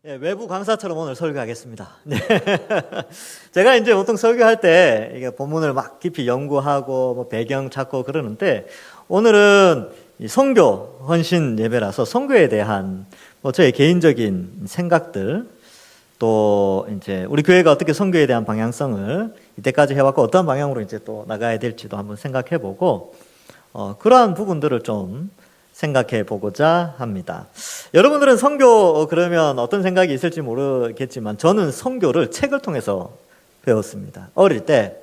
예, 외부 강사처럼 오늘 설교하겠습니다. 네. 제가 이제 보통 설교할 때 이게 본문을 막 깊이 연구하고 뭐 배경 찾고 그러는데 오늘은 이 선교 헌신 예배라서 선교에 대한 뭐 저의 개인적인 생각들 또 이제 우리 교회가 어떻게 선교에 대한 방향성을 이때까지 해왔고 어떤 방향으로 이제 또 나가야 될지도 한번 생각해보고 그러한 부분들을 좀 생각해 보고자 합니다. 여러분들은 선교 그러면 어떤 생각이 있을지 모르겠지만 저는 선교를 책을 통해서 배웠습니다. 어릴 때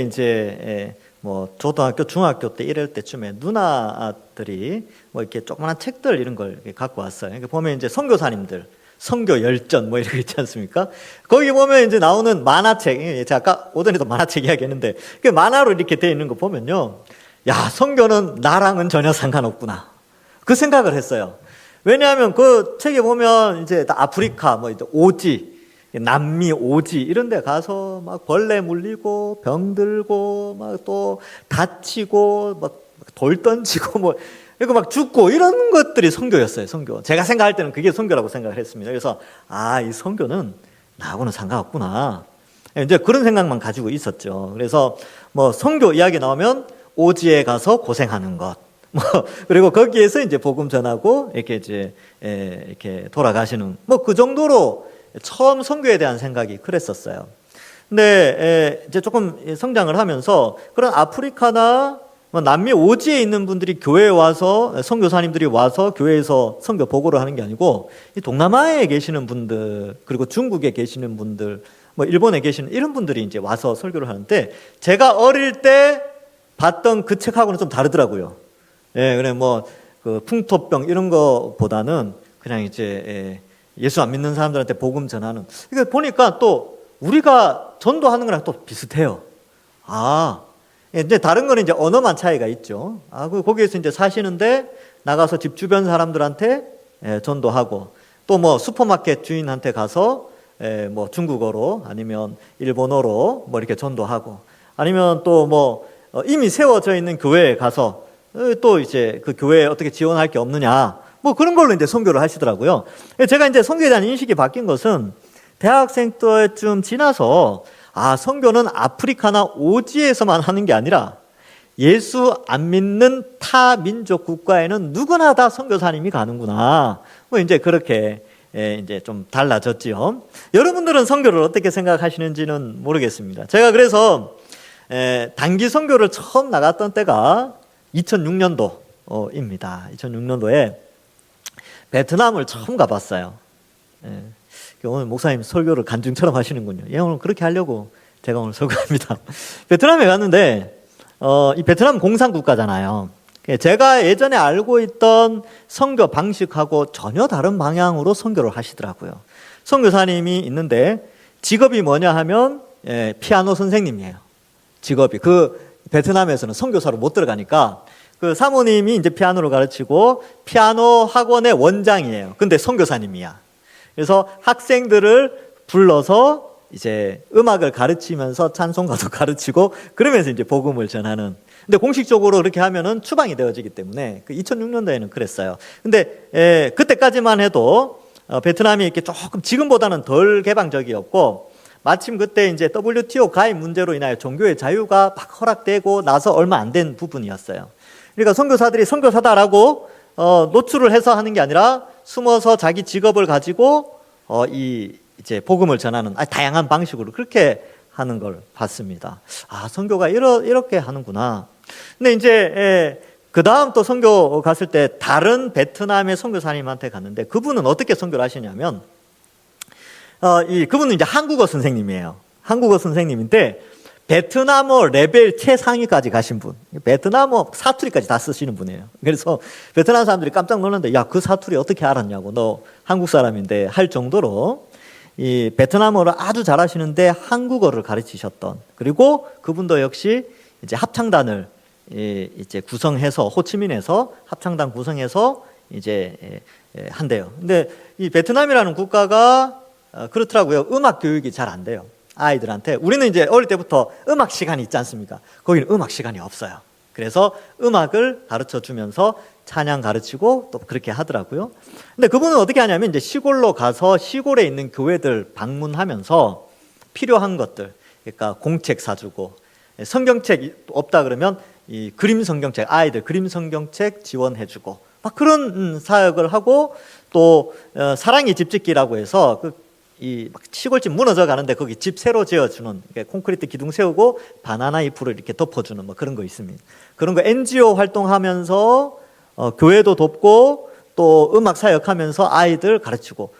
이제 뭐 초등학교, 중학교 때 이럴 때쯤에 누나들이 뭐 이렇게 조그만한 책들 이런 걸 갖고 왔어요. 그러니까 보면 이제 선교사님들 선교 열전 뭐 이런 거 있지 않습니까? 거기 보면 이제 나오는 만화책, 제가 아까 오전에도 만화책 이야기했는데 그 만화로 이렇게 되어 있는 거 보면요. 야, 선교는 나랑은 전혀 상관없구나. 그 생각을 했어요. 왜냐하면 그 책에 보면 이제 아프리카, 뭐 이제 오지, 남미 오지 이런 데 가서 막 벌레 물리고 병 들고 막 또 다치고 막 돌 던지고 뭐 이거 막 죽고 이런 것들이 선교였어요, 선교. 제가 생각할 때는 그게 선교라고 생각을 했습니다. 그래서 이 선교는 나하고는 상관없구나. 이제 그런 생각만 가지고 있었죠. 그래서 뭐 선교 이야기 나오면 오지에 가서 고생하는 것, 뭐 그리고 거기에서 이제 복음 전하고 이렇게 이제 이렇게 돌아가시는 뭐 그 정도로 처음 선교에 대한 생각이 그랬었어요. 근데 이제 조금 성장을 하면서 그런 아프리카나 뭐 남미 오지에 있는 분들이 교회에 와서 선교사님들이 와서 교회에서 선교 보고를 하는 게 아니고 이 동남아에 계시는 분들 그리고 중국에 계시는 분들 뭐 일본에 계시는 이런 분들이 이제 와서 설교를 하는데 제가 어릴 때 봤던 그 책하고는 좀 다르더라고요. 예, 그래 그 풍토병 이런 거보다는 그냥 이제 예수 안 믿는 사람들한테 복음 전하는. 이거 보니까 또 우리가 전도하는 거랑 또 비슷해요. 이제 다른 거는 이제 언어만 차이가 있죠. 거기에서 이제 사시는데 나가서 집 주변 사람들한테 전도하고 또 뭐 슈퍼마켓 주인한테 가서 뭐 중국어로 아니면 일본어로 뭐 이렇게 전도하고 아니면 또 뭐 이미 세워져 있는 교회에 가서 또 이제 그 교회에 어떻게 지원할 게 없느냐 뭐 그런 걸로 이제 선교를 하시더라고요. 제가 이제 선교에 대한 인식이 바뀐 것은 대학생 때쯤 지나서 선교는 아프리카나 오지에서만 하는 게 아니라 예수 안 믿는 타 민족 국가에는 누구나 다 선교사님이 가는구나. 뭐 이제 그렇게 이제 좀 달라졌지요. 여러분들은 선교를 어떻게 생각하시는지는 모르겠습니다. 제가 그래서 단기 선교를 처음 나갔던 때가 2006년도입니다. 2006년도에 베트남을 처음 가봤어요. 오늘 목사님 설교를 간증처럼 하시는군요. 오늘 그렇게 하려고 제가 오늘 설교합니다. 베트남에 갔는데 이 베트남 공산국가잖아요. 제가 예전에 알고 있던 선교 방식하고 전혀 다른 방향으로 선교를 하시더라고요. 선교사님이 있는데 직업이 뭐냐 하면 피아노 선생님이에요. 직업이 베트남에서는 선교사로 못 들어가니까 그 사모님이 이제 피아노를 가르치고 피아노 학원의 원장이에요. 근데 선교사님이야. 그래서 학생들을 불러서 이제 음악을 가르치면서 찬송가도 가르치고 그러면서 이제 복음을 전하는. 근데 공식적으로 그렇게 하면은 추방이 되어지기 때문에 2006년도에는 그랬어요. 근데 그때까지만 해도 베트남이 이렇게 조금 지금보다는 덜 개방적이었고 마침 그때 이제 WTO 가입 문제로 인하여 종교의 자유가 막 허락되고 나서 얼마 안 된 부분이었어요. 그러니까 선교사들이 선교사다라고 노출을 해서 하는 게 아니라 숨어서 자기 직업을 가지고 이제 복음을 전하는 다양한 방식으로 그렇게 하는 걸 봤습니다. 선교가 이렇게 하는구나. 근데 이제 그 다음 또 선교 갔을 때 다른 베트남의 선교사님한테 갔는데 그분은 어떻게 선교를 하시냐면 그분은 이제 한국어 선생님이에요. 한국어 선생님인데 베트남어 레벨 최상위까지 가신 분. 베트남어 사투리까지 다 쓰시는 분이에요. 그래서 베트남 사람들이 깜짝 놀랐는데 야, 그 사투리 어떻게 알았냐고 너 한국 사람인데 할 정도로 이 베트남어를 아주 잘하시는데 한국어를 가르치셨던 그리고 그분도 역시 이제 합창단을 이제 구성해서 호치민에서 합창단 구성해서 이제 한대요. 근데 이 베트남이라는 국가가 그렇더라고요. 음악 교육이 잘 안 돼요. 아이들한테. 우리는 이제 어릴 때부터 음악 시간이 있지 않습니까? 거기는 음악 시간이 없어요. 그래서 음악을 가르쳐 주면서 찬양 가르치고 또 그렇게 하더라고요. 근데 그분은 어떻게 하냐면 이제 시골로 가서 시골에 있는 교회들 방문하면서 필요한 것들, 그러니까 공책 사주고, 성경책 없다 그러면 이 그림 성경책, 아이들 그림 성경책 지원해주고 막 그런 사역을 하고, 또 사랑의 집짓기라고 해서 이 시골집 무너져 가는데 거기 집 새로 지어주는, 콘크리트 기둥 세우고 바나나 잎으로 이렇게 덮어주는 뭐 그런 거 있습니다. 그런 거 NGO 활동하면서 교회도 돕고 또 음악 사역하면서 아이들 가르치고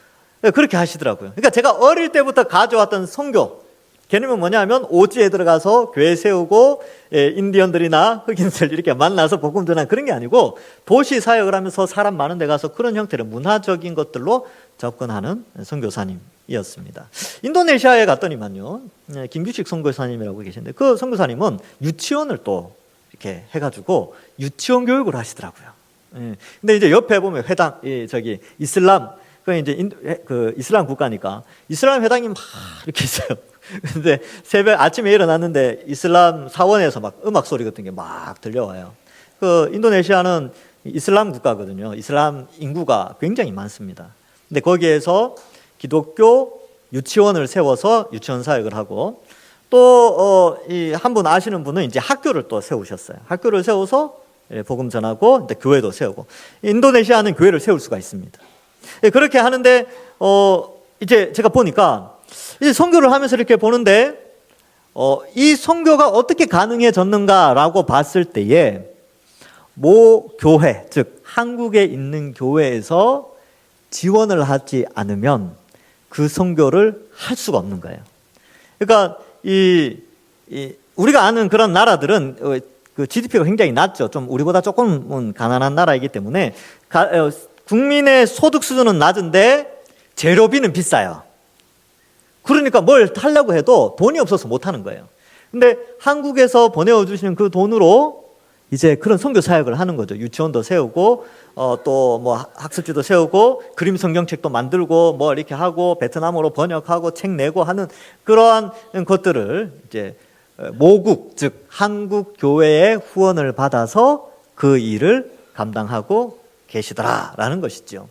그렇게 하시더라고요. 그러니까 제가 어릴 때부터 가져왔던 선교 개념은 뭐냐면 오지에 들어가서 교회 세우고 인디언들이나 흑인들 이렇게 만나서 복음 전하는 그런 게 아니고, 도시 사역을 하면서 사람 많은 데 가서 그런 형태의 문화적인 것들로 접근하는 선교사님이었습니다. 인도네시아에 갔더니만요, 김규식 선교사님이라고 계신데 그 선교사님은 유치원을 또 이렇게 해가지고 유치원 교육을 하시더라고요. 근데 이제 옆에 보면 회당, 저기 이슬람, 그 이제 그 이슬람 국가니까 이슬람 회당이 막 이렇게 있어요. 근데 새벽 아침에 일어났는데 이슬람 사원에서 막 음악 소리 같은 게 막 들려와요. 그 인도네시아는 이슬람 국가거든요. 이슬람 인구가 굉장히 많습니다. 근데 거기에서 기독교 유치원을 세워서 유치원 사역을 하고, 또 한 분 아시는 분은 이제 학교를 또 세우셨어요. 학교를 세워서 복음 전하고 교회도 세우고, 인도네시아는 교회를 세울 수가 있습니다. 그렇게 하는데 이제 제가 보니까 이제 선교를 하면서 이렇게 보는데 이 선교가 어떻게 가능해졌는가라고 봤을 때에 모 교회, 즉 한국에 있는 교회에서 지원을 하지 않으면 그 선교를 할 수가 없는 거예요. 그러니까 우리가 아는 그런 나라들은 그 GDP가 굉장히 낮죠. 좀 우리보다 조금 가난한 나라이기 때문에 국민의 소득 수준은 낮은데 재료비는 비싸요. 그러니까 뭘 하려고 해도 돈이 없어서 못 하는 거예요. 근데 한국에서 보내주시는 그 돈으로 이제 그런 선교 사역을 하는 거죠. 유치원도 세우고 또 뭐 학습지도 세우고 그림 성경책도 만들고 뭐 이렇게 하고 베트남어로 번역하고 책 내고 하는 그러한 것들을 이제 모국, 즉 한국 교회의 후원을 받아서 그 일을 감당하고 계시더라라는 것이죠.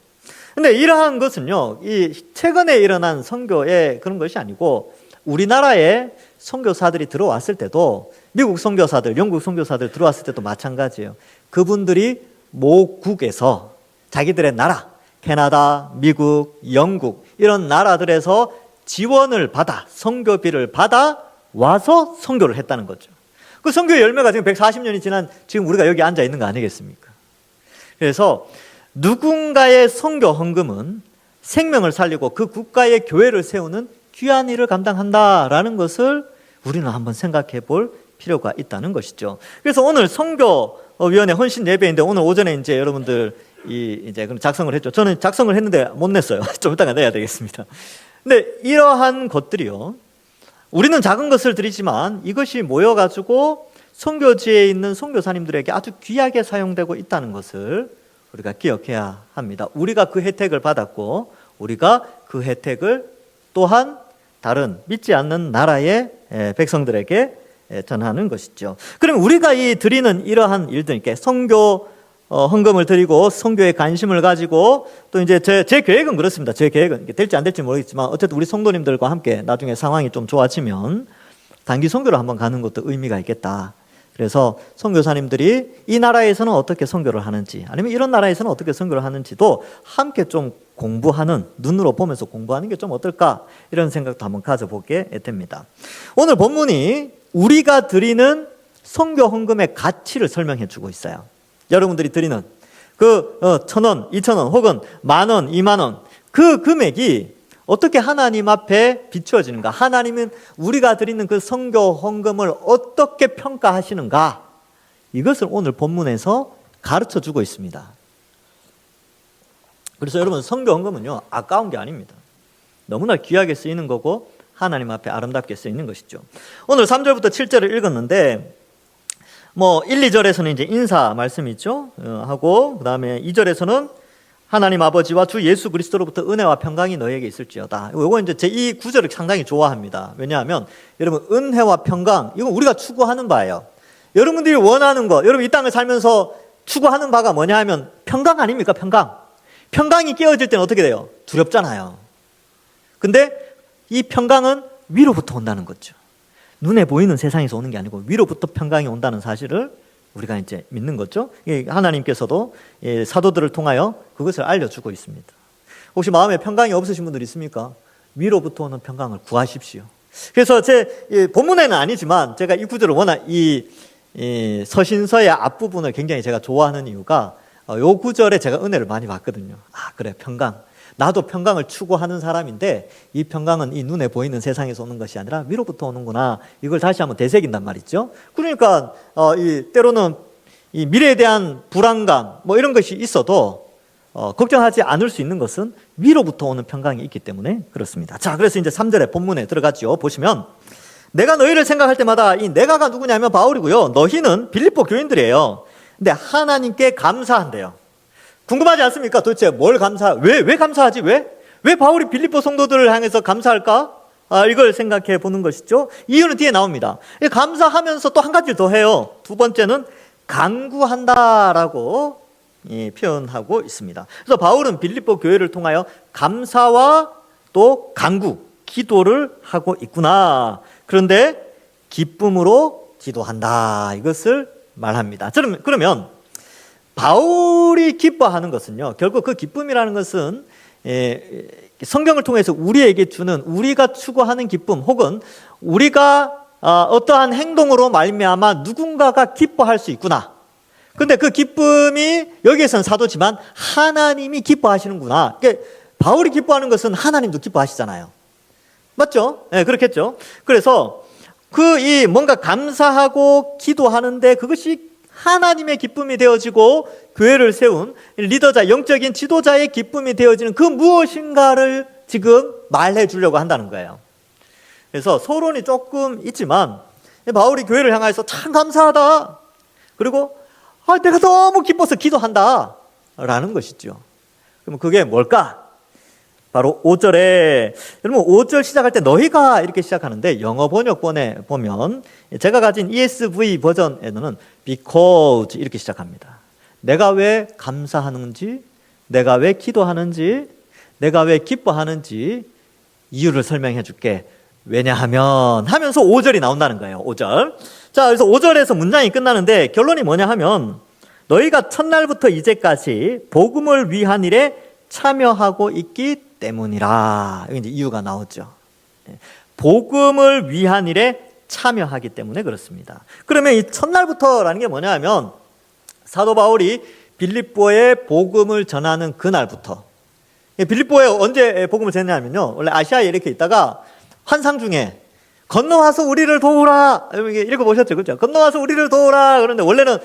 근데 이러한 것은요, 이 최근에 일어난 선교의 그런 것이 아니고, 우리나라에 선교사들이 들어왔을 때도, 미국 선교사들, 영국 선교사들 들어왔을 때도 마찬가지예요. 그분들이 모국에서 자기들의 나라, 캐나다, 미국, 영국 이런 나라들에서 지원을 받아, 선교비를 받아 와서 선교를 했다는 거죠. 그 선교의 열매가 지금 140년이 지난 지금 우리가 여기 앉아 있는 거 아니겠습니까? 그래서 누군가의 선교 헌금은 생명을 살리고 그 국가의 교회를 세우는 귀한 일을 감당한다라는 것을 우리는 한번 생각해 볼 필요가 있다는 것이죠. 그래서 오늘 선교위원회 헌신 예배인데 오늘 오전에 이제 여러분들 이제 작성을 했죠. 저는 작성을 했는데 못 냈어요. 좀 이따가 내야 되겠습니다. 근데 이러한 것들이요, 우리는 작은 것을 드리지만 이것이 모여가지고 선교지에 있는 선교사님들에게 아주 귀하게 사용되고 있다는 것을 우리가 기억해야 합니다. 우리가 그 혜택을 받았고 우리가 그 혜택을 또한 다른 믿지 않는 나라의 백성들에게 전하는 것이죠. 그럼 우리가 드리는 이러한 일들, 이렇게 선교 헌금을 드리고 선교에 관심을 가지고 또 이제 제 계획은 그렇습니다. 제 계획은 될지 안 될지 모르겠지만 어쨌든 우리 성도님들과 함께 나중에 상황이 좀 좋아지면 단기 선교를 한번 가는 것도 의미가 있겠다. 그래서 선교사님들이 이 나라에서는 어떻게 선교를 하는지, 아니면 이런 나라에서는 어떻게 선교를 하는지도 함께 좀 공부하는, 눈으로 보면서 공부하는 게 좀 어떨까, 이런 생각도 한번 가져보게 됩니다. 오늘 본문이 우리가 드리는 선교 헌금의 가치를 설명해 주고 있어요. 여러분들이 드리는 그 1,000원, 2,000원 혹은 10,000원, 20,000원 그 금액이 어떻게 하나님 앞에 비추어지는가, 하나님은 우리가 드리는 그 선교 헌금을 어떻게 평가하시는가, 이것을 오늘 본문에서 가르쳐 주고 있습니다. 그래서 여러분, 선교 헌금은요 아까운 게 아닙니다. 너무나 귀하게 쓰이는 거고 하나님 앞에 아름답게 쓰이는 것이죠. 오늘 3절부터 7절을 읽었는데 1, 2절에서는 이제 인사 말씀이 있죠. 하고 그다음에 2절에서는 하나님 아버지와 주 예수 그리스도로부터 은혜와 평강이 너에게 있을지어다. 이거 이제 제 이 구절을 상당히 좋아합니다. 왜냐하면 여러분, 은혜와 평강, 이건 우리가 추구하는 바예요. 여러분들이 원하는 거, 여러분 이 땅을 살면서 추구하는 바가 뭐냐 하면 평강 아닙니까? 평강. 평강이 깨어질 때는 어떻게 돼요? 두렵잖아요. 근데 이 평강은 위로부터 온다는 거죠. 눈에 보이는 세상에서 오는 게 아니고 위로부터 평강이 온다는 사실을 우리가 이제 믿는 거죠. 하나님께서도 사도들을 통하여 그것을 알려주고 있습니다. 혹시 마음에 평강이 없으신 분들 있습니까? 위로부터 오는 평강을 구하십시오. 그래서 제 본문에는 아니지만 제가 이 구절을 워낙 이 서신서의 앞부분을 굉장히 제가 좋아하는 이유가 요 구절에 제가 은혜를 많이 받거든요. 아, 그래, 평강. 나도 평강을 추구하는 사람인데 이 평강은 이 눈에 보이는 세상에서 오는 것이 아니라 위로부터 오는구나. 이걸 다시 한번 되새긴단 말이죠. 그러니까 때로는 이 미래에 대한 불안감 뭐 이런 것이 있어도 걱정하지 않을 수 있는 것은 위로부터 오는 평강이 있기 때문에 그렇습니다. 자, 그래서 이제 3절의 본문에 들어가죠. 보시면 내가 너희를 생각할 때마다 이 내가가 누구냐면 바울이고요. 너희는 빌립보 교인들이에요. 근데 하나님께 감사한대요. 궁금하지 않습니까? 도대체 뭘 왜 감사하지? 왜 바울이 빌립보 성도들을 향해서 감사할까? 이걸 생각해 보는 것이죠. 이유는 뒤에 나옵니다. 감사하면서 또 한 가지를 더 해요. 두 번째는 간구한다라고 표현하고 있습니다. 그래서 바울은 빌립보 교회를 통하여 감사와 또 간구, 기도를 하고 있구나. 그런데 기쁨으로 기도한다. 이것을 말합니다. 그러면 바울이 기뻐하는 것은요, 결국 그 기쁨이라는 것은 성경을 통해서 우리에게 주는, 우리가 추구하는 기쁨, 혹은 우리가 어떠한 행동으로 말미암아 누군가가 기뻐할 수 있구나. 근데 그 기쁨이 여기에서는 사도지만 하나님이 기뻐하시는구나. 그러니까 바울이 기뻐하는 것은 하나님도 기뻐하시잖아요. 맞죠? 네, 그렇겠죠. 그래서 뭔가 감사하고 기도하는데 그것이 하나님의 기쁨이 되어지고 교회를 세운 리더자, 영적인 지도자의 기쁨이 되어지는 그 무엇인가를 지금 말해 주려고 한다는 거예요. 그래서 서론이 조금 있지만 바울이 교회를 향해서 참 감사하다. 그리고 내가 너무 기뻐서 기도한다. 라는 것이죠. 그럼 그게 뭘까? 바로 5절에, 여러분 5절 시작할 때 너희가 이렇게 시작하는데 영어 번역본에 보면 제가 가진 ESV 버전에는 because 이렇게 시작합니다. 내가 왜 감사하는지, 내가 왜 기도하는지, 내가 왜 기뻐하는지 이유를 설명해 줄게. 왜냐하면 하면서 5절이 나온다는 거예요. 5절. 자, 그래서 5절에서 문장이 끝나는데 결론이 뭐냐 하면 너희가 첫날부터 이제까지 복음을 위한 일에 참여하고 있기 때문이라. 이제 이유가 나오죠. 복음을 위한 일에 참여하기 때문에 그렇습니다. 그러면 이 첫날부터라는 게 뭐냐 하면 사도 바울이 빌립보에 복음을 전하는 그날부터, 빌립보에 언제 복음을 전했냐면요, 원래 아시아에 이렇게 있다가 환상 중에 건너와서 우리를 도우라 읽어보셨죠? 그렇죠? 건너와서 우리를 도우라. 그런데 원래는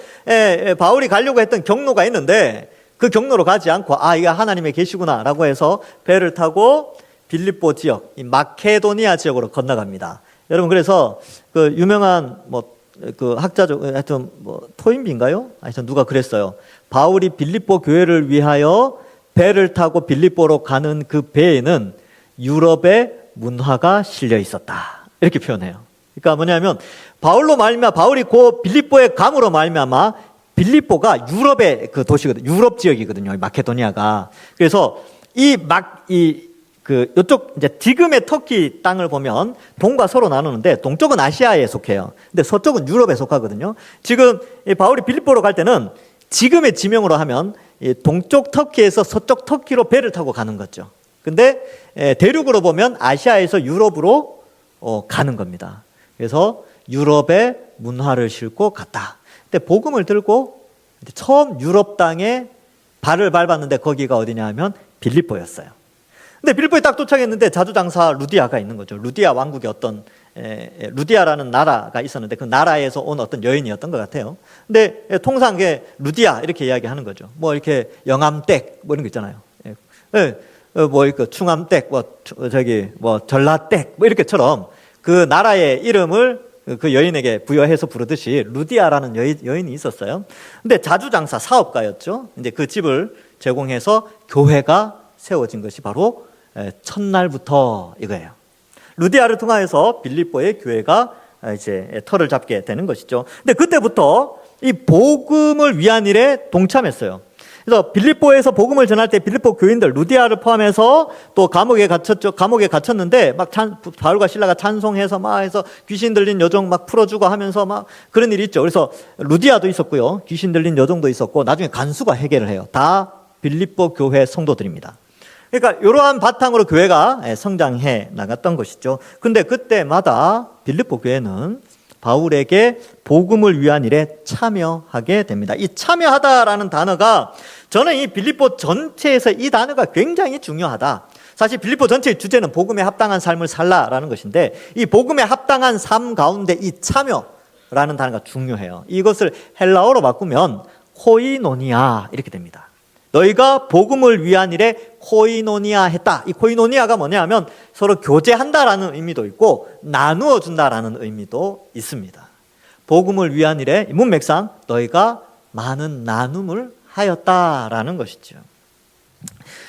바울이 가려고 했던 경로가 있는데 그 경로로 가지 않고 이게 하나님의 계시구나 라고 해서 배를 타고 빌립보 지역, 이 마케도니아 지역으로 건너갑니다. 여러분, 그래서 그 유명한 그 학자죠, 하여튼 토인비인가요? 하여튼 누가 그랬어요. 바울이 빌립보 교회를 위하여 배를 타고 빌립보로 가는 그 배에는 유럽의 문화가 실려 있었다. 이렇게 표현해요. 그러니까 뭐냐면 바울이 그 빌립보에 감으로 말미암아 빌립보가 유럽의 그 도시거든요. 유럽 지역이거든요. 마케도니아가. 그래서 이쪽 이제 지금의 터키 땅을 보면 동과 서로 나누는데 동쪽은 아시아에 속해요. 근데 서쪽은 유럽에 속하거든요. 지금 바울이 빌립보로 갈 때는 지금의 지명으로 하면 동쪽 터키에서 서쪽 터키로 배를 타고 가는 거죠. 근데 대륙으로 보면 아시아에서 유럽으로 가는 겁니다. 그래서 유럽의 문화를 싣고 갔다. 근데 복음을 들고 처음 유럽 땅에 발을 밟았는데 거기가 어디냐 하면 빌립보였어요. 근데 빌립보에 딱 도착했는데 자주장사 루디아가 있는 거죠. 루디아 왕국의 어떤 루디아라는 나라가 있었는데 그 나라에서 온 어떤 여인이었던 것 같아요. 근데 통상 루디아 이렇게 이야기하는 거죠. 이렇게 영암댁 이런 거 있잖아요. 충암댁, 전라댁 이렇게처럼 그 나라의 이름을 그 여인에게 부여해서 부르듯이 루디아라는 여인이 있었어요. 근데 자주장사 사업가였죠. 이제 그 집을 제공해서 교회가 세워진 것이 바로 첫날부터 이거예요. 루디아를 통하여서 빌립보의 교회가 이제 털을 잡게 되는 것이죠. 근데 그때부터 이 복음을 위한 일에 동참했어요. 그래서 빌립보에서 복음을 전할 때 빌립보 교인들 루디아를 포함해서 또 감옥에 갇혔죠. 감옥에 갇혔는데 막 바울과 실라가 찬송해서 막 해서 귀신 들린 여종 막 풀어주고 하면서 막 그런 일이 있죠. 그래서 루디아도 있었고요. 귀신 들린 여종도 있었고 나중에 간수가 해결을 해요. 다 빌립보 교회 성도들입니다. 그러니까 이러한 바탕으로 교회가 성장해 나갔던 것이죠. 근데 그때마다 빌립보 교회는 바울에게 복음을 위한 일에 참여하게 됩니다. 이 참여하다라는 단어가 저는 이 빌립보 전체에서 이 단어가 굉장히 중요하다. 사실 빌립보 전체의 주제는 복음에 합당한 삶을 살라라는 것인데 이 복음에 합당한 삶 가운데 이 참여라는 단어가 중요해요. 이것을 헬라어로 바꾸면 코이노니아 이렇게 됩니다. 너희가 복음을 위한 일에 코이노니아 했다. 이 코이노니아가 뭐냐 하면 서로 교제한다라는 의미도 있고 나누어 준다라는 의미도 있습니다. 복음을 위한 일에 문맥상 너희가 많은 나눔을 하였다라는 것이죠.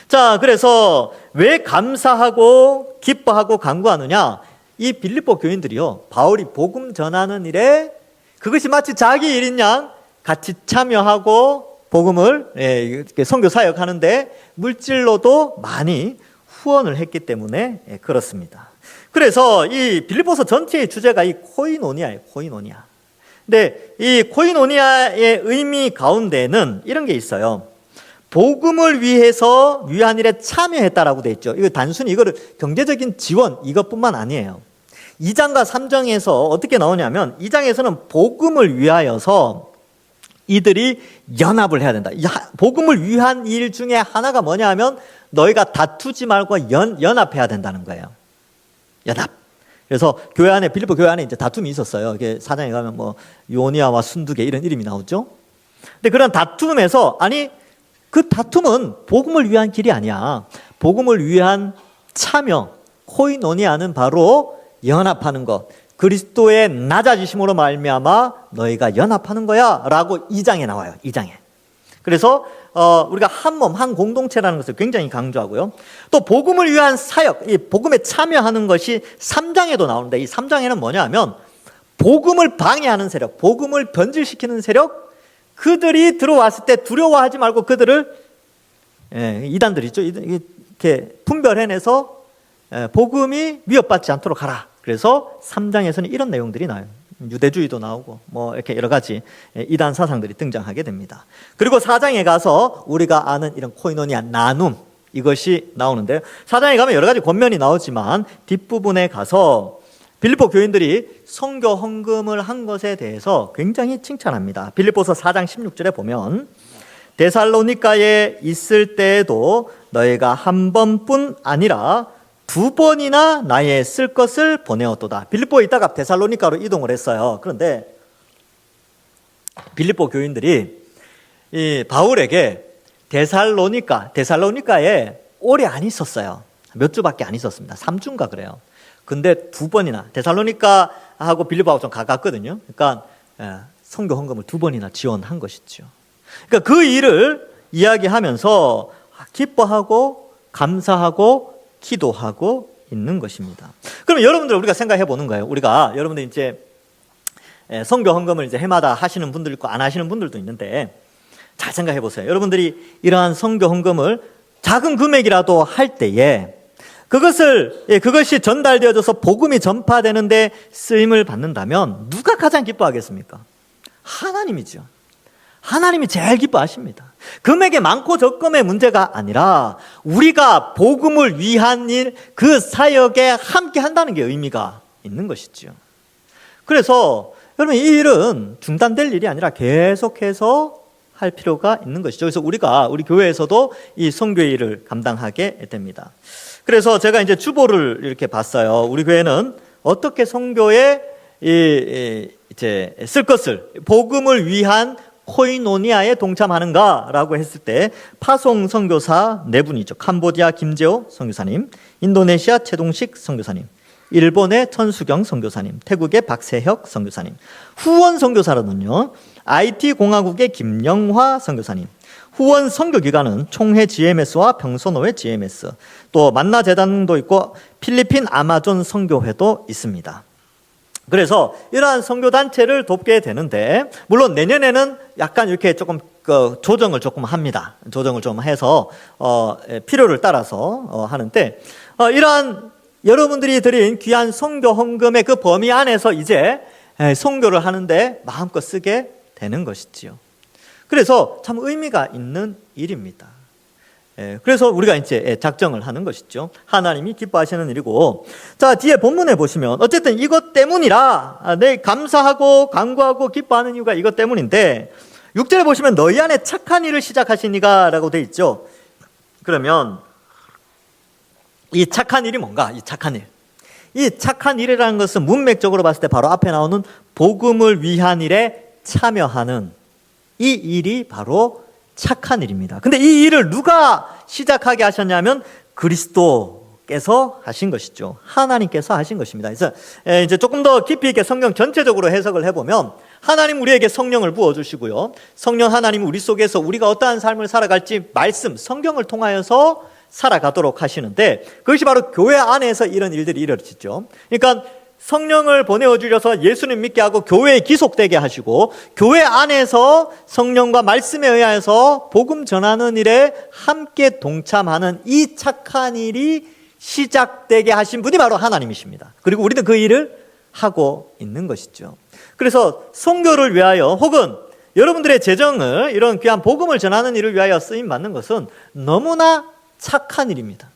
자, 그래서 왜 감사하고 기뻐하고 간구하느냐? 이 빌립보 교인들이요, 바울이 복음 전하는 일에 그것이 마치 자기 일인 양 같이 참여하고 복음을 선교 사역하는데 물질로도 많이 후원을 했기 때문에 그렇습니다. 그래서 이 빌립보서 전체의 주제가 이 코이노니아예요. 코이노니아. 근데 이 코이노니아의 의미 가운데는 이런 게 있어요. 복음을 위해서 위한 일에 참여했다라고 돼 있죠. 이거 단순히 이거를 경제적인 지원 이것뿐만 아니에요. 2장과 3장에서 어떻게 나오냐면 2장에서는 복음을 위하여서 이들이 연합을 해야 된다. 복음을 위한 일 중에 하나가 뭐냐 하면 너희가 다투지 말고 연합해야 된다는 거예요. 연합. 그래서 교회 안에 빌립보 교회 안에 이제 다툼이 있었어요. 이게 사장에 가면 뭐 요니아와 순두개 이런 이름이 나오죠. 근데 그런 다툼에서 아니 그 다툼은 복음을 위한 길이 아니야. 복음을 위한 참여, 코이노니아는 바로 연합하는 것. 그리스도의 낮아지심으로 말미암아 너희가 연합하는 거야 라고 2장에 나와요. 2장에. 그래서 우리가 한 몸, 한 공동체라는 것을 굉장히 강조하고요. 또 복음을 위한 사역, 이 복음에 참여하는 것이 3장에도 나오는데 이 3장에는 뭐냐 하면 복음을 방해하는 세력, 복음을 변질시키는 세력, 그들이 들어왔을 때 두려워하지 말고 그들을 이단들 있죠. 이렇게 분별해내서 복음이 위협받지 않도록 하라. 그래서 3장에서는 이런 내용들이 나와요. 유대주의도 나오고 뭐 이렇게 여러 가지 이단 사상들이 등장하게 됩니다. 그리고 4장에 가서 우리가 아는 이런 코이노니아 나눔 이것이 나오는데요. 4장에 가면 여러 가지 권면이 나오지만 뒷부분에 가서 빌립보 교인들이 선교 헌금을 한 것에 대해서 굉장히 칭찬합니다. 빌립보서 4장 16절에 보면 데살로니가에 있을 때에도 너희가 한 번뿐 아니라 2번이나 나의 쓸 것을 보내었도다. 빌립보에 있다가 데살로니가로 이동을 했어요. 그런데 빌립보 교인들이 이 바울에게 데살로니가에 오래 안 있었어요. 몇 주밖에 안 있었습니다. 3주인가 그래요. 근데 2번이나 데살로니가하고 빌립보하고 좀 가깝거든요. 그러니까 선교 헌금을 2번이나 지원한 것이죠. 그러니까 그 일을 이야기하면서 기뻐하고 감사하고 기도하고 있는 것입니다. 그럼 여러분들 우리가 생각해 보는 거예요. 여러분들 이제 선교 헌금을 이제 해마다 하시는 분들 있고 안 하시는 분들도 있는데 잘 생각해 보세요. 여러분들이 이러한 선교 헌금을 작은 금액이라도 할 때에 그것이 전달되어져서 복음이 전파되는데 쓰임을 받는다면 누가 가장 기뻐하겠습니까? 하나님이죠. 하나님이 제일 기뻐하십니다. 금액이 많고 적금의 문제가 아니라 우리가 복음을 위한 일, 그 사역에 함께 한다는 게 의미가 있는 것이죠. 그래서 여러분 이 일은 중단될 일이 아니라 계속해서 할 필요가 있는 것이죠. 그래서 우리 교회에서도 이 선교 일을 감당하게 됩니다. 그래서 제가 이제 주보를 이렇게 봤어요. 우리 교회는 어떻게 선교에 이제 쓸 것을 복음을 위한 코이노니아에 동참하는가라고 했을 때 파송 선교사 4분이죠. 캄보디아 김재호 선교사님, 인도네시아 최동식 선교사님, 일본의 천수경 선교사님, 태국의 박세혁 선교사님. 후원 선교사로는요, IT 공화국의 김영화 선교사님. 후원 선교 기관은 총회 GMS와 평소노회 GMS, 또 만나 재단도 있고 필리핀 아마존 선교회도 있습니다. 그래서 이러한 선교단체를 돕게 되는데, 물론 내년에는 약간 이렇게 조금 조정을 조금 합니다. 조정을 좀 해서 필요를 따라서 하는데, 이러한 여러분들이 드린 귀한 선교 헌금의 그 범위 안에서 이제 선교를 하는데 마음껏 쓰게 되는 것이지요. 그래서 참 의미가 있는 일입니다. 그래서 우리가 이제 작정을 하는 것이죠. 하나님이 기뻐하시는 일이고, 자, 뒤에 본문에 보시면 어쨌든 이것 때문이라, 내 감사하고 간구하고 기뻐하는 이유가 이것 때문인데, 6절에 보시면 너희 안에 착한 일을 시작하시니가 라고 돼 있죠. 그러면 이 착한 일이 뭔가? 이 착한 일. 이 착한 일이라는 것은 문맥적으로 봤을 때 바로 앞에 나오는 복음을 위한 일에 참여하는 이 일이 바로 착한 일입니다. 근데 이 일을 누가 시작하게 하셨냐면 그리스도께서 하신 것이죠. 하나님께서 하신 것입니다. 그래서 이제 조금 더 깊이 있게 성경 전체적으로 해석을 해보면, 하나님 우리에게 성령을 부어주시고요. 성령 하나님 우리 속에서 우리가 어떠한 삶을 살아갈지 말씀, 성경을 통하여서 살아가도록 하시는데, 그것이 바로 교회 안에서 이런 일들이 이루어지죠. 그러니까 성령을 보내어 주셔서 예수님 믿게 하고 교회에 기속되게 하시고, 교회 안에서 성령과 말씀에 의하여서 복음 전하는 일에 함께 동참하는 이 착한 일이 시작되게 하신 분이 바로 하나님이십니다. 그리고 우리는 그 일을 하고 있는 것이죠. 그래서 선교를 위하여 혹은 여러분들의 재정을 이런 귀한 복음을 전하는 일을 위하여 쓰임 받는 것은 너무나 착한 일입니다.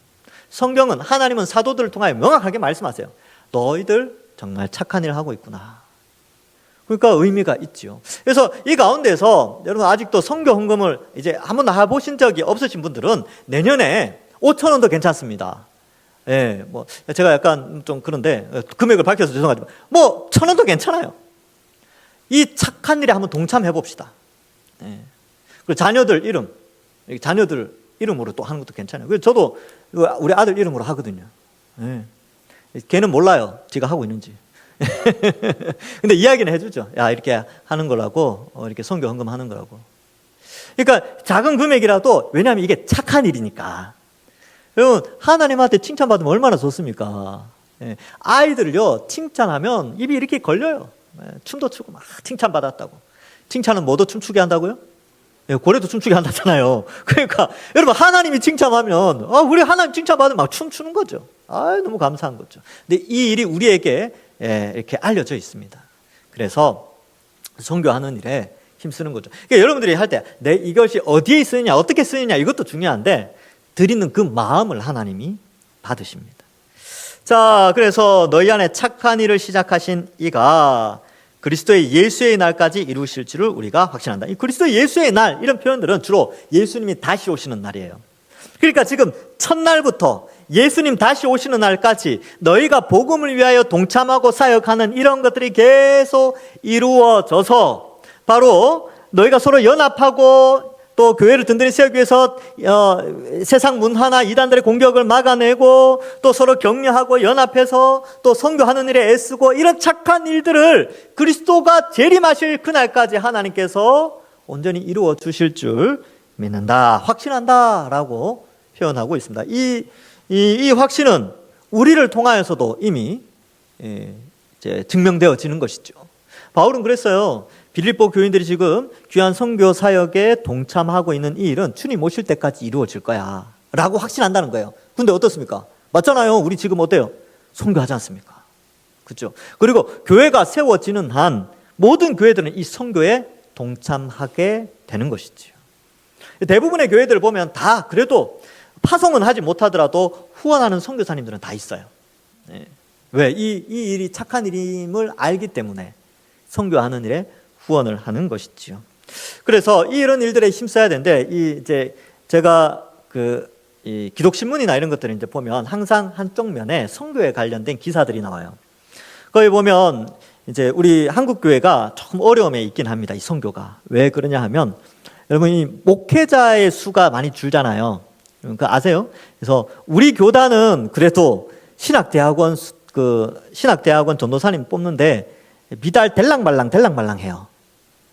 성경은, 하나님은 사도들을 통하여 명확하게 말씀하세요. 너희들 정말 착한 일을 하고 있구나. 그러니까 의미가 있죠. 그래서 이 가운데서 여러분 아직도 선교 헌금을 이제 한번 해보신 적이 없으신 분들은 내년에 5,000원도 괜찮습니다. 예, 뭐 제가 약간 좀 그런데 금액을 밝혀서 죄송하지만 1,000원도 괜찮아요. 이 착한 일에 한번 동참해 봅시다. 예. 그리고 자녀들 이름, 자녀들 이름으로 또 하는 것도 괜찮아요. 그래서 저도 우리 아들 이름으로 하거든요. 예. 걔는 몰라요, 지가 하고 있는지. 근데 이야기는 해주죠. 야, 이렇게 하는 거라고, 이렇게 선교 헌금하는 거라고. 그러니까 작은 금액이라도, 왜냐하면 이게 착한 일이니까. 여러분, 하나님한테 칭찬받으면 얼마나 좋습니까? 예. 아이들을요, 칭찬하면 입이 이렇게 걸려요. 예. 춤도 추고 막 칭찬받았다고. 칭찬은 뭐도 춤추게 한다고요? 예, 고래도 춤추게 한다잖아요. 그러니까 여러분, 하나님이 칭찬하면 우리 하나님 칭찬받으면 막 춤추는 거죠. 너무 감사한 거죠. 근데 이 일이 우리에게 이렇게 알려져 있습니다. 그래서 선교하는 일에 힘쓰는 거죠. 그러니까 여러분들이 할 때 이것이 어디에 쓰느냐, 어떻게 쓰느냐, 이것도 중요한데 드리는 그 마음을 하나님이 받으십니다. 자, 그래서 너희 안에 착한 일을 시작하신 이가 그리스도의 예수의 날까지 이루실 줄을 우리가 확신한다. 이 그리스도의 예수의 날, 이런 표현들은 주로 예수님이 다시 오시는 날이에요. 그러니까 지금 첫날부터 예수님 다시 오시는 날까지 너희가 복음을 위하여 동참하고 사역하는 이런 것들이 계속 이루어져서 바로 너희가 서로 연합하고 또 교회를 든든히 세우기 위해서 세상 문화나 이단들의 공격을 막아내고 또 서로 격려하고 연합해서 또 선교하는 일에 애쓰고, 이런 착한 일들을 그리스도가 재림하실 그날까지 하나님께서 온전히 이루어 주실 줄 믿는다, 확신한다 라고 표현하고 있습니다. 이 확신은 우리를 통하여서도 이미 이제 증명되어지는 것이죠. 바울은 그랬어요. 빌립보 교인들이 지금 귀한 선교 사역에 동참하고 있는 이 일은 주님 오실 때까지 이루어질 거야 라고 확신한다는 거예요. 근데 어떻습니까? 맞잖아요. 우리 지금 어때요? 선교하지 않습니까? 그렇죠? 그리고 교회가 세워지는 한 모든 교회들은 이 선교에 동참하게 되는 것이죠. 대부분의 교회들을 보면 다 그래도 파송은 하지 못하더라도 후원하는 선교사님들은 다 있어요. 왜? 이 일이 착한 일임을 알기 때문에 선교하는 일에 후원을 하는 것이지요. 그래서 이런 일들에 힘써야 되는데, 이제 제가 이 기독신문이나 이런 것들을 이제 보면 항상 한쪽 면에 선교에 관련된 기사들이 나와요. 거기 보면 이제 우리 한국 교회가 조금 어려움에 있긴 합니다. 이 선교가 왜 그러냐 하면, 여러분 이 목회자의 수가 많이 줄잖아요. 그 아세요? 그래서 우리 교단은 그래도 신학대학원 전도사님 뽑는데 미달 될랑말랑 해요.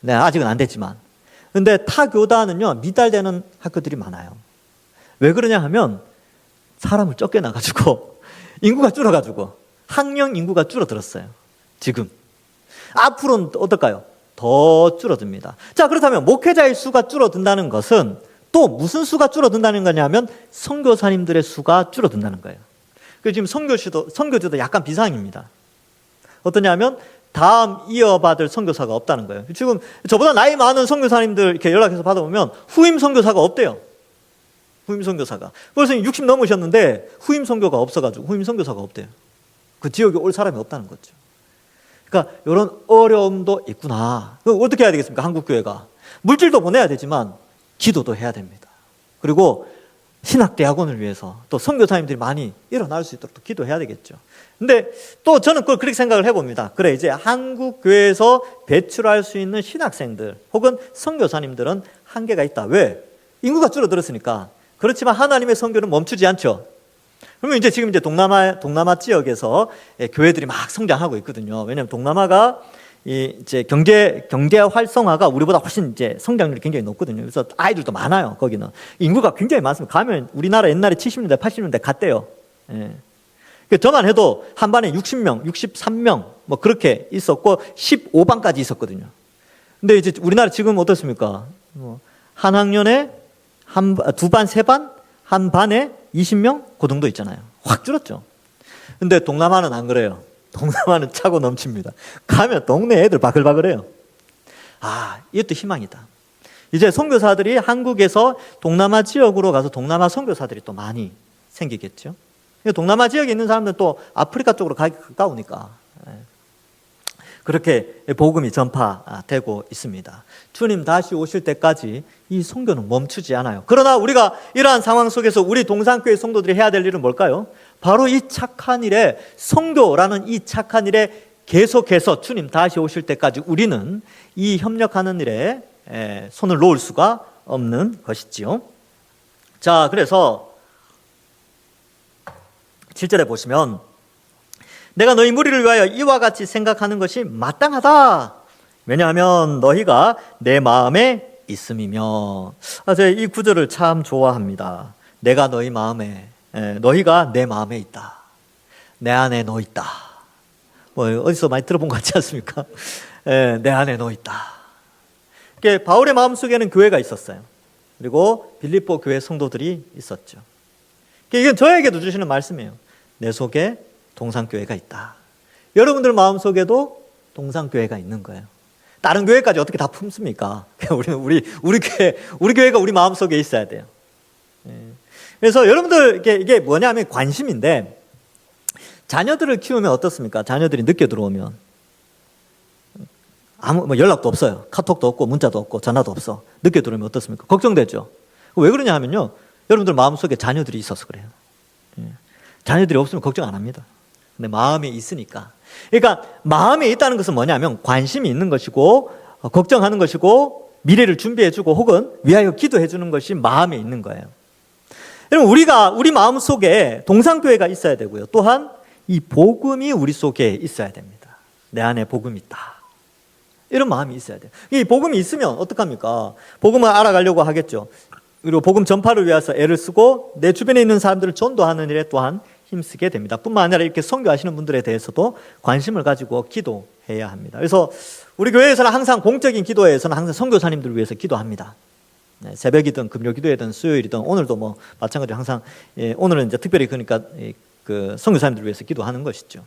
네, 아직은 안 됐지만. 근데 타 교단은요, 미달되는 학교들이 많아요. 왜 그러냐 하면 사람을 적게 나가지고 인구가 줄어가지고 학령 인구가 줄어들었어요. 지금. 앞으로는 어떨까요? 더 줄어듭니다. 자, 그렇다면 목회자의 수가 줄어든다는 것은 또 무슨 수가 줄어든다는 거냐면 선교사님들의 수가 줄어든다는 거예요. 그래서 지금 선교주도 약간 비상입니다. 어떠냐면 다음 이어받을 선교사가 없다는 거예요. 지금 저보다 나이 많은 선교사님들 이렇게 연락해서 받아보면 후임 선교사가 없대요. 후임 선교사가. 벌써 60 넘으셨는데 후임 선교가 없어가지고 후임 선교사가 없대요. 그 지역에 올 사람이 없다는 거죠. 그러니까 이런 어려움도 있구나. 그럼 어떻게 해야 되겠습니까? 한국교회가. 물질도 보내야 되지만 기도도 해야 됩니다. 그리고 신학대학원을 위해서 또 선교사님들이 많이 일어날 수 있도록 또 기도해야 되겠죠. 근데 또 저는 그걸 그렇게 생각을 해봅니다. 그래, 이제 한국교회에서 배출할 수 있는 신학생들 혹은 선교사님들은 한계가 있다. 왜? 인구가 줄어들었으니까. 그렇지만 하나님의 선교는 멈추지 않죠. 그러면 이제 지금 이제 동남아 지역에서 교회들이 막 성장하고 있거든요. 왜냐하면 동남아가 이제 경제 활성화가 우리보다 훨씬 이제 성장률이 굉장히 높거든요. 그래서 아이들도 많아요. 거기는 인구가 굉장히 많습니다. 가면 우리나라 옛날에 70년대, 80년대 갔대요. 예. 저만 해도 한 반에 60명, 63명 뭐 그렇게 있었고 15반까지 있었거든요. 근데 이제 우리나라 지금 어떻습니까? 한 학년에 두 반, 세 반, 한 반에 20명 그 정도 있잖아요. 확 줄었죠. 근데 동남아는 안 그래요. 동남아는 차고 넘칩니다. 가면 동네 애들 바글바글해요. 아, 이것도 희망이다. 이제 선교사들이 한국에서 동남아 지역으로 가서 동남아 선교사들이 또 많이 생기겠죠. 동남아 지역에 있는 사람들은 또 아프리카 쪽으로 가기 가까우니까 그렇게 복음이 전파되고 있습니다. 주님 다시 오실 때까지 이 선교는 멈추지 않아요. 그러나 우리가 이러한 상황 속에서 우리 동산교회 성도들이 해야 될 일은 뭘까요? 바로 이 착한 일에, 선교라는 이 착한 일에 계속해서 주님 다시 오실 때까지 우리는 이 협력하는 일에 손을 놓을 수가 없는 것이지요. 자, 그래서 7절에 보시면 내가 너희 무리를 위하여 이와 같이 생각하는 것이 마땅하다. 왜냐하면 너희가 내 마음에 있음이며. 제가 이 구절을 참 좋아합니다. 내가 너희 마음에, 너희가 내 마음에 있다. 내 안에 너 있다. 뭐 어디서 많이 들어본 것 같지 않습니까? 내 안에 너 있다. 바울의 마음속에는 교회가 있었어요. 그리고 빌립보 교회 성도들이 있었죠. 이건 저에게도 주시는 말씀이에요. 내 속에 동산교회가 있다. 여러분들 마음속에도 동산교회가 있는 거예요. 다른 교회까지 어떻게 다 품습니까? 우리 교회가 우리 마음속에 있어야 돼요. 그래서 여러분들 이게 뭐냐면 관심인데, 자녀들을 키우면 어떻습니까? 자녀들이 늦게 들어오면 아무 연락도 없어요. 카톡도 없고 문자도 없고 전화도 없어. 늦게 들어오면 어떻습니까? 걱정되죠. 왜 그러냐 하면요, 여러분들 마음속에 자녀들이 있어서 그래요. 자녀들이 없으면 걱정 안 합니다. 근데 마음에 있으니까. 그러니까 마음에 있다는 것은 뭐냐면 관심이 있는 것이고 걱정하는 것이고 미래를 준비해주고 혹은 위하여 기도해주는 것이 마음에 있는 거예요. 여러분, 우리 마음속에 동산교회가 있어야 되고요. 또한 이 복음이 우리 속에 있어야 됩니다. 내 안에 복음이 있다. 이런 마음이 있어야 돼요. 이 복음이 있으면 어떡합니까? 복음을 알아가려고 하겠죠. 그리고 복음 전파를 위해서 애를 쓰고 내 주변에 있는 사람들을 전도하는 일에 또한 힘쓰게 됩니다. 뿐만 아니라 이렇게 선교하시는 분들에 대해서도 관심을 가지고 기도해야 합니다. 그래서 우리 교회에서는 항상 공적인 기도회에서는 항상 선교사님들을 위해서 기도합니다. 새벽이든 금요 기도회든 수요일이든 오늘도 뭐 마찬가지로 항상, 오늘은 이제 특별히 그러니까 그 선교사님들을 위해서 기도하는 것이죠.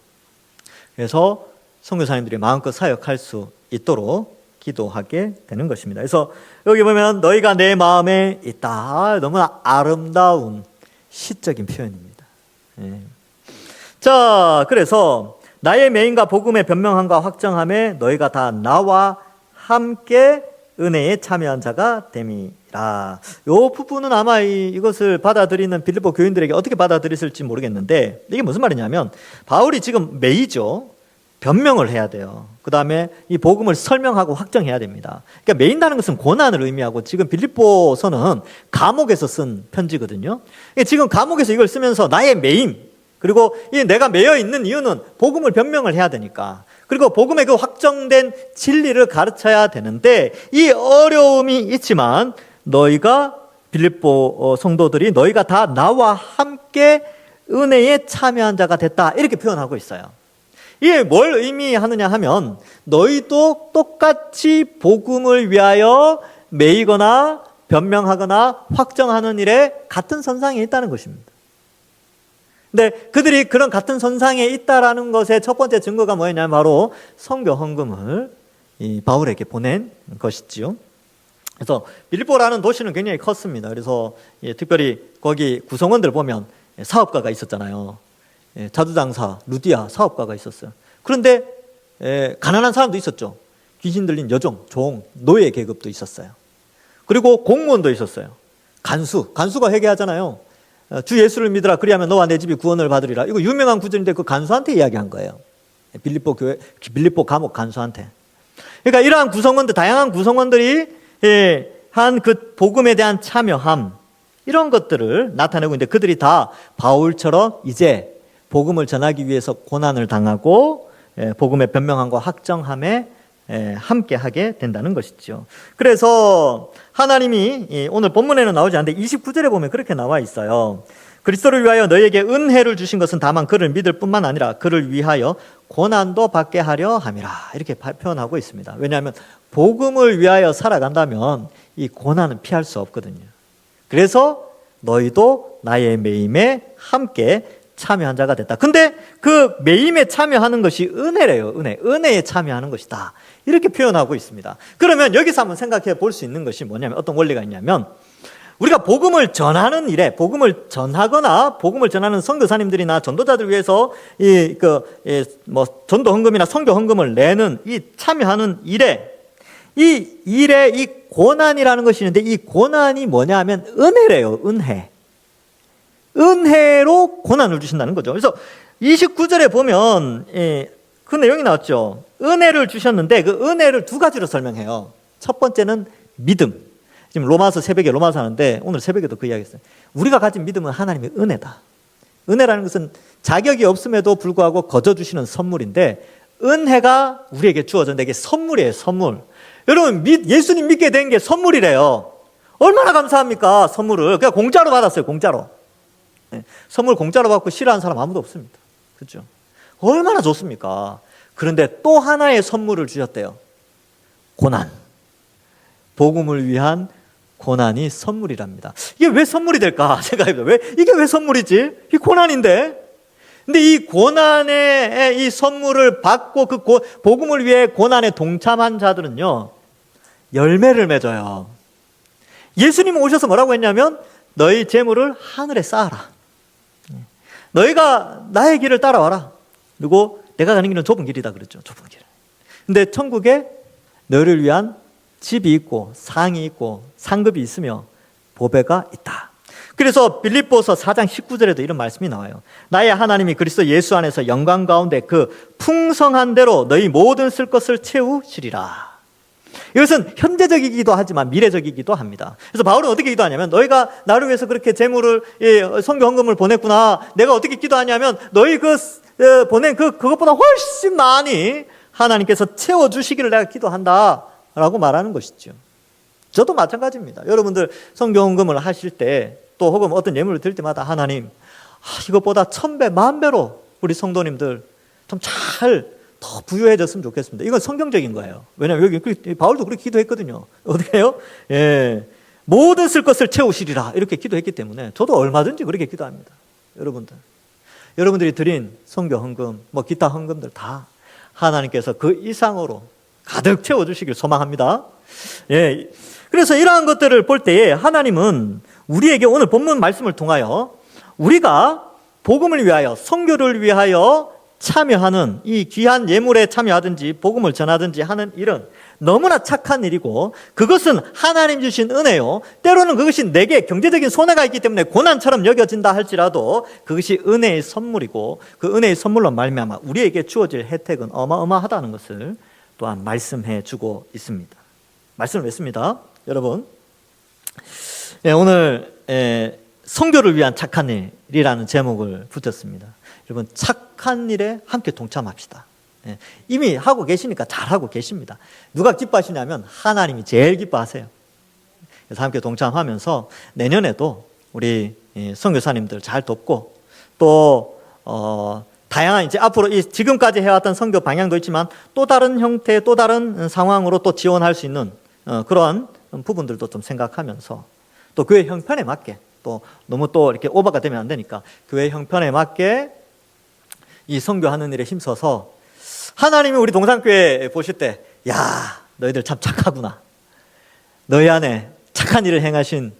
그래서 선교사님들이 마음껏 사역할 수 있도록 기도하게 되는 것입니다. 그래서 여기 보면 너희가 내 마음에 있다. 너무나 아름다운 시적인 표현입니다. 자, 그래서 나의 맹인과 복음의 변명함과 확정함에 너희가 다 나와 함께 은혜에 참여한 자가 됨이라. 이 부분은 아마 이것을 받아들이는 빌립보 교인들에게 어떻게 받아들였을지 모르겠는데, 이게 무슨 말이냐면 바울이 지금 매이죠. 변명을 해야 돼요. 그 다음에 이 복음을 설명하고 확정해야 됩니다. 그러니까 매인다는 것은 고난을 의미하고, 지금 빌립보서는 감옥에서 쓴 편지거든요. 지금 감옥에서 이걸 쓰면서 나의 매임, 그리고 이 내가 매여 있는 이유는 복음을 변명을 해야 되니까, 그리고 복음의 그 확정된 진리를 가르쳐야 되는데, 이 어려움이 있지만 너희가, 빌립보 성도들이 너희가 다 나와 함께 은혜에 참여한 자가 됐다, 이렇게 표현하고 있어요. 이게 뭘 의미하느냐 하면 너희도 똑같이 복음을 위하여 매이거나 변명하거나 확정하는 일에 같은 선상에 있다는 것입니다. 근데 그들이 그런 같은 선상에 있다라는 것의 첫 번째 증거가 뭐였냐면 바로 선교 헌금을 이 바울에게 보낸 것이지요. 그래서 빌립보라는 도시는 굉장히 컸습니다. 그래서 특별히 거기 구성원들 보면 사업가가 있었잖아요. 자두장사, 루디아 사업가가 있었어요. 그런데 가난한 사람도 있었죠. 귀신 들린 여종, 종, 노예 계급도 있었어요. 그리고 공무원도 있었어요. 간수가 회개하잖아요. 주 예수를 믿으라 그리하면 너와 내 집이 구원을 받으리라. 이거 유명한 구절인데 그 간수한테 이야기한 거예요. 빌립보 감옥 간수한테. 그러니까 이러한 구성원들, 다양한 구성원들이 한 그 복음에 대한 참여함, 이런 것들을 나타내고 있는데 그들이 다 바울처럼 이제 복음을 전하기 위해서 고난을 당하고 복음의 변명함과 확정함에 함께 하게 된다는 것이죠. 그래서 하나님이 오늘 본문에는 나오지 않는데 29절에 보면 그렇게 나와 있어요. 그리스도를 위하여 너희에게 은혜를 주신 것은 다만 그를 믿을 뿐만 아니라 그를 위하여 고난도 받게 하려 함이라. 이렇게 표현하고 있습니다. 왜냐하면 복음을 위하여 살아간다면 이 고난은 피할 수 없거든요. 그래서 너희도 나의 매임에 함께 참여한 자가 됐다. 근데 그 매임에 참여하는 것이 은혜래요. 은혜에 참여하는 것이다. 이렇게 표현하고 있습니다. 그러면 여기서 한번 생각해 볼 수 있는 것이 뭐냐면 어떤 원리가 있냐면 우리가 복음을 전하는 일에 복음을 전하거나 복음을 전하는 선교사님들이나 전도자들 위해서 전도 헌금이나 선교 헌금을 내는 이 참여하는 일에 이 고난이라는 것이 있는데 이 고난이 뭐냐 하면 은혜래요. 은혜로 고난을 주신다는 거죠. 그래서 29절에 보면 그 내용이 나왔죠. 은혜를 주셨는데 그 은혜를 두 가지로 설명해요. 첫 번째는 믿음. 지금 새벽에 로마서 하는데 오늘 새벽에도 그 이야기했어요. 우리가 가진 믿음은 하나님의 은혜다. 은혜라는 것은 자격이 없음에도 불구하고 거저 주시는 선물인데 은혜가 우리에게 주어졌는데 이게 선물이에요. 선물. 여러분 예수님 믿게 된 게 선물이래요. 얼마나 감사합니까? 선물을 그냥 공짜로 받았어요. 공짜로. 선물 공짜로 받고 싫어하는 사람 아무도 없습니다. 그렇죠? 얼마나 좋습니까? 그런데 또 하나의 선물을 주셨대요. 고난. 복음을 위한 고난이 선물이랍니다. 이게 왜 선물이 될까 생각해봅니다. 이게 왜 선물이지? 이 고난인데. 근데 이 고난의 이 선물을 받고 그 복음을 위해 고난에 동참한 자들은요, 열매를 맺어요. 예수님은 오셔서 뭐라고 했냐면 너희 재물을 하늘에 쌓아라. 너희가 나의 길을 따라와라. 그리고 내가 가는 길은 좁은 길이다 그랬죠. 좁은 길. 근데 천국에 너희를 위한 집이 있고 상이 있고 상급이 있으며 보배가 있다. 그래서 빌립보서 4장 19절에도 이런 말씀이 나와요. 나의 하나님이 그리스도 예수 안에서 영광 가운데 그 풍성한 대로 너희 모든 쓸 것을 채우시리라. 이것은 현재적이기도 하지만 미래적이기도 합니다. 그래서 바울은 어떻게 기도하냐면 너희가 나를 위해서 그렇게 재물을 선교 헌금을 보냈구나. 내가 어떻게 기도하냐면 너희 보낸 그것보다 훨씬 많이 하나님께서 채워주시기를 내가 기도한다 라고 말하는 것이죠. 저도 마찬가지입니다. 여러분들 선교 헌금을 하실 때 또 혹은 어떤 예물을 드릴 때마다 하나님 이것보다 1000배, 10,000배로 우리 성도님들 좀 잘 더 부유해졌으면 좋겠습니다. 이건 성경적인 거예요. 왜냐하면 여기 바울도 그렇게 기도했거든요. 어떻게 해요? 모든 쓸 것을 채우시리라 이렇게 기도했기 때문에 저도 얼마든지 그렇게 기도합니다. 여러분들이 드린 선교 헌금, 기타 헌금들 다 하나님께서 그 이상으로 가득 채워주시길 소망합니다. 그래서 이러한 것들을 볼 때에 하나님은 우리에게 오늘 본문 말씀을 통하여 우리가 복음을 위하여 선교를 위하여 참여하는 이 귀한 예물에 참여하든지 복음을 전하든지 하는 일은 너무나 착한 일이고 그것은 하나님 주신 은혜요. 때로는 그것이 내게 경제적인 손해가 있기 때문에 고난처럼 여겨진다 할지라도 그것이 은혜의 선물이고 그 은혜의 선물로 말미암아 우리에게 주어질 혜택은 어마어마하다는 것을 또한 말씀해 주고 있습니다. 말씀을 맺습니다. 여러분, 오늘 선교를 위한 착한 일이라는 제목을 붙였습니다. 여러분, 착한 일에 함께 동참합시다. 이미 하고 계시니까 잘하고 계십니다. 누가 기뻐하시냐면 하나님이 제일 기뻐하세요. 그래서 함께 동참하면서 내년에도 우리 선교사님들 잘 돕고 또 다양한 이제 앞으로 이 지금까지 해왔던 선교 방향도 있지만 또 다른 형태, 또 다른 상황으로 또 지원할 수 있는 그런 부분들도 좀 생각하면서 또 교회 형편에 맞게 또 너무 또 이렇게 오버가 되면 안 되니까 교회 형편에 맞게 이 선교하는 일에 힘써서 하나님이 우리 동산교회 보실 때, 야, 너희들 참 착하구나. 너희 안에 착한 일을 행하신,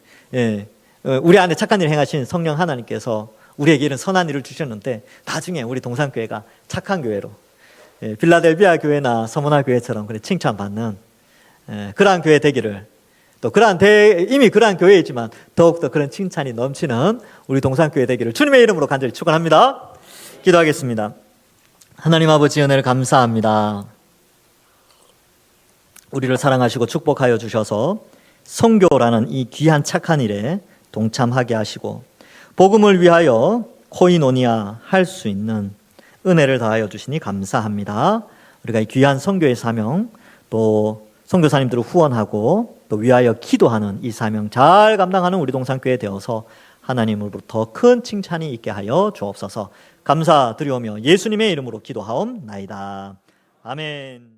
우리 안에 착한 일을 행하신 성령 하나님께서 우리에게 이런 선한 일을 주셨는데 나중에 우리 동산교회가 착한 교회로 빌라델비아 교회나 서머나 교회처럼 칭찬받는 그러한 교회 되기를 또 이미 그러한 교회이지만 더욱더 그런 칭찬이 넘치는 우리 동산교회 되기를 주님의 이름으로 간절히 축원합니다. 기도하겠습니다. 하나님 아버지 은혜를 감사합니다. 우리를 사랑하시고 축복하여 주셔서 선교라는 이 귀한 착한 일에 동참하게 하시고 복음을 위하여 코이노니아 할 수 있는 은혜를 더하여 주시니 감사합니다. 우리가 이 귀한 선교의 사명 또 선교사님들을 후원하고 또 위하여 기도하는 이 사명 잘 감당하는 우리 동산교회 되어서 하나님으로부터 큰 칭찬이 있게 하여 주옵소서. 감사드리오며 예수님의 이름으로 기도하옵나이다. 아멘.